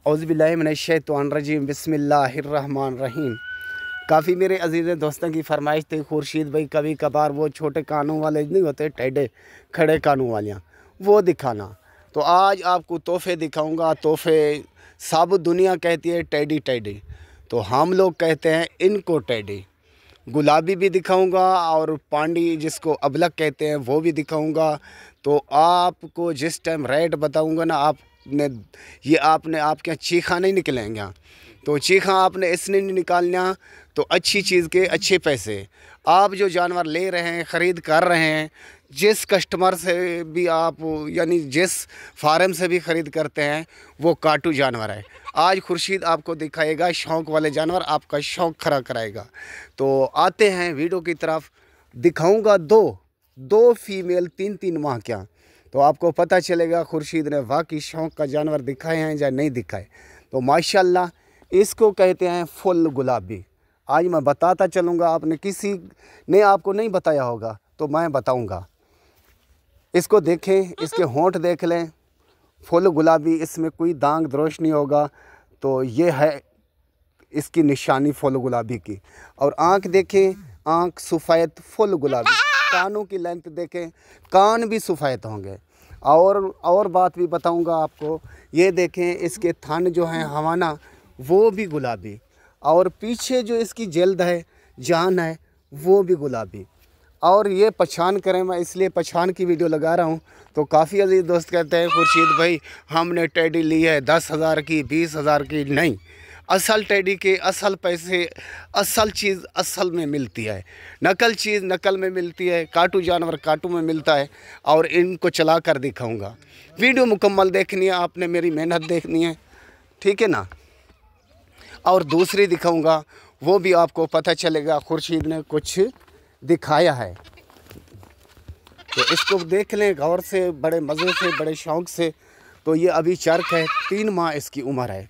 औज़ुबिल्लाहिमिनश्शैतानिर्रजीम बिस्मिल्लाहिर्रहमानिर्रहीम। काफ़ी मेरे अजीज़ दोस्तों की फरमाइश थी, खुर्शीद भाई कभी कभार वो छोटे कानों वाले नहीं होते, टेढ़े खड़े कानों वालियाँ, वो दिखाना। तो आज आपको तोहफ़े दिखाऊंगा। तोहफ़े सब दुनिया कहती है टेढ़ी टेढ़ी, तो हम लोग कहते हैं इनको टेढ़ी। गुलाबी भी दिखाऊंगा और पांडी जिसको अबलक कहते हैं वो भी दिखाऊंगा। तो आपको जिस टाइम रेट बताऊंगा ना, आपने आपके यहाँ चीखा नहीं निकलेंगे। तो चीखा आपने इसने नहीं निकालना। तो अच्छी चीज़ के अच्छे पैसे। आप जो जानवर ले रहे हैं, ख़रीद कर रहे हैं, जिस कस्टमर से भी आप यानी जिस फार्म से भी ख़रीद करते हैं, वो काटू जानवर है। आज खुर्शीद आपको दिखाएगा शौक़ वाले जानवर, आपका शौक़ खड़ा कराएगा। तो आते हैं वीडियो की तरफ। दिखाऊंगा दो फीमेल 3-3 माह क्या, तो आपको पता चलेगा खुर्शीद ने वाकई शौक़ का जानवर दिखाए हैं या नहीं दिखाए। तो माशाल्लाह इसको कहते हैं फुल गुलाबी। आज मैं बताता चलूँगा, आपने किसी ने आपको नहीं बताया होगा तो मैं बताऊँगा। इसको देखें, इसके होंठ देख लें, फुल गुलाबी, इसमें कोई दाग द्रोश नहीं होगा। तो ये है इसकी निशानी फुल गुलाबी की। और आँख देखें, आँख सफ़ेद फुल गुलाबी। कानों की लेंथ देखें, कान भी सफ़ेद होंगे। और बात भी बताऊंगा आपको। ये देखें, इसके थन जो हैं हवाना, वो भी गुलाबी। और पीछे जो इसकी जल्द है, जान है, वो भी गुलाबी। और ये पहचान करें, मैं इसलिए पहचान की वीडियो लगा रहा हूँ। तो काफ़ी अजीज़ दोस्त कहते हैं खुर्शीद भाई हमने टेडी ली है 10,000 की, 20,000 की। नहीं, असल टेडी के असल पैसे, असल चीज़ असल में मिलती है, नकल चीज़ नकल में मिलती है, काटू जानवर काटू में मिलता है। और इनको चला कर दिखाऊँगा। वीडियो मुकम्मल देखनी है आपने, मेरी मेहनत देखनी है, ठीक है ना। और दूसरी दिखाऊँगा, वो भी आपको पता चलेगा खुर्शीद ने कुछ दिखाया है। तो इसको देख लें गौर से, बड़े मज़े से, बड़े शौक़ से। तो ये अभी चरक है, 3 माह इसकी उम्र है।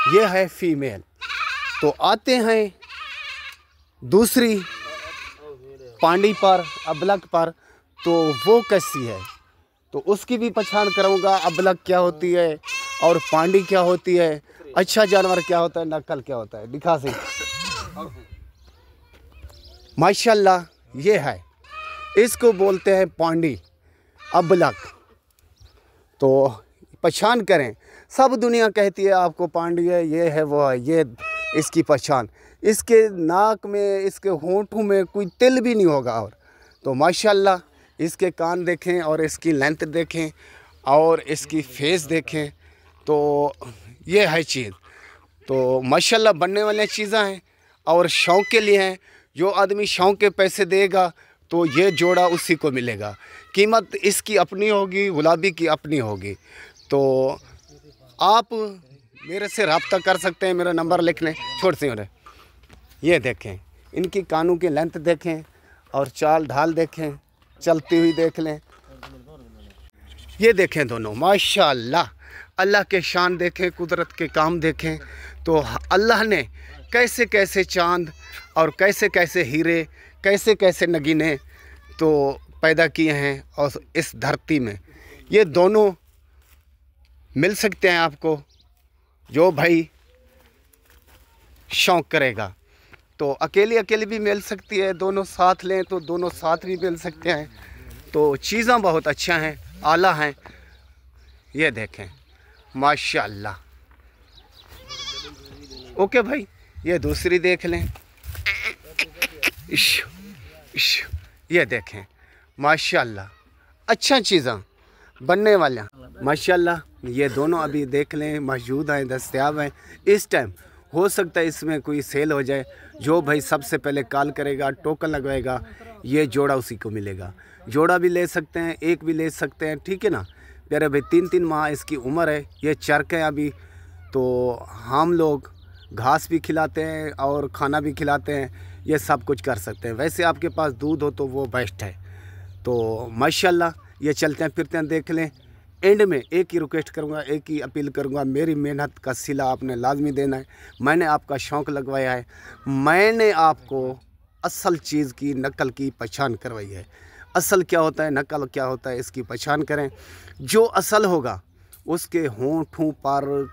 ये है फीमेल। तो आते हैं दूसरी पांडी पर, अबलक पर। तो वो कैसी है, तो उसकी भी पहचान कराऊंगा। अबलक क्या होती है और पांडी क्या होती है, अच्छा जानवर क्या होता है, नकल क्या होता है, दिखा से। माशाल्लाह ये है, इसको बोलते हैं पांडी अबलक। तो पहचान करें, सब दुनिया कहती है आपको पांडी है, ये है, वो है, ये इसकी पहचान। इसके नाक में, इसके होंठों में कोई तिल भी नहीं होगा। और तो माशाल्लाह इसके कान देखें और इसकी लेंथ देखें और इसकी फेस देखें। तो ये है चीज़। तो माशाल्लाह बनने वाली चीज़ें हैं और शौक़ के लिए हैं। जो आदमी शौक़ के पैसे देगा तो ये जोड़ा उसी को मिलेगा। कीमत इसकी अपनी होगी, गुलाबी की अपनी होगी। तो आप मेरे से रब्ता कर सकते हैं, मेरा नंबर लिख लें, छोड़ से। और ये देखें, इनकी कानों की लेंथ देखें और चाल ढाल देखें, चलती हुई देख लें। ये देखें दोनों, माशाल्लाह अल्लाह के शान देखें, कुदरत के काम देखें। तो अल्लाह ने कैसे कैसे चाँद और कैसे कैसे हीरे, कैसे कैसे नगीने तो पैदा किए हैं। और इस धरती में ये दोनों मिल सकते हैं आपको, जो भाई शौक़ करेगा। तो अकेली भी मिल सकती है, दोनों साथ लें तो दोनों साथ भी मिल सकते हैं। तो चीज़ें बहुत अच्छा हैं, आला हैं। ये देखें माशाल्लाह। ओके भाई, ये दूसरी देख लें। ये देखें माशाल्लाह, अच्छा चीज़ें बनने वाला माशाल्लाह। ये दोनों अभी देख लें, मौजूद हैं, दस्तयाब हैं इस टाइम। हो सकता है इसमें कोई सेल हो जाए। जो भाई सबसे पहले कॉल करेगा, टोकन लगवाएगा, ये जोड़ा उसी को मिलेगा। जोड़ा भी ले सकते हैं, एक भी ले सकते हैं, ठीक है ना प्यारे भाई। 3-3 माह इसकी उम्र है। ये चरक है अभी। तो हम लोग घास भी खिलाते हैं और खाना भी खिलाते हैं, ये सब कुछ कर सकते हैं। वैसे आपके पास दूध हो तो वो बेस्ट है। तो माशाल्लाह ये चलते हैं फिरते हैं, देख लें। एंड में एक ही रिक्वेस्ट करूंगा, एक ही अपील करूंगा, मेरी मेहनत का सिला आपने लाजमी देना है। मैंने आपका शौक़ लगवाया है, मैंने आपको असल चीज़ की, नकल की पहचान करवाई है। असल क्या होता है, नकल क्या होता है, इसकी पहचान करें। जो असल होगा उसके होंठों पर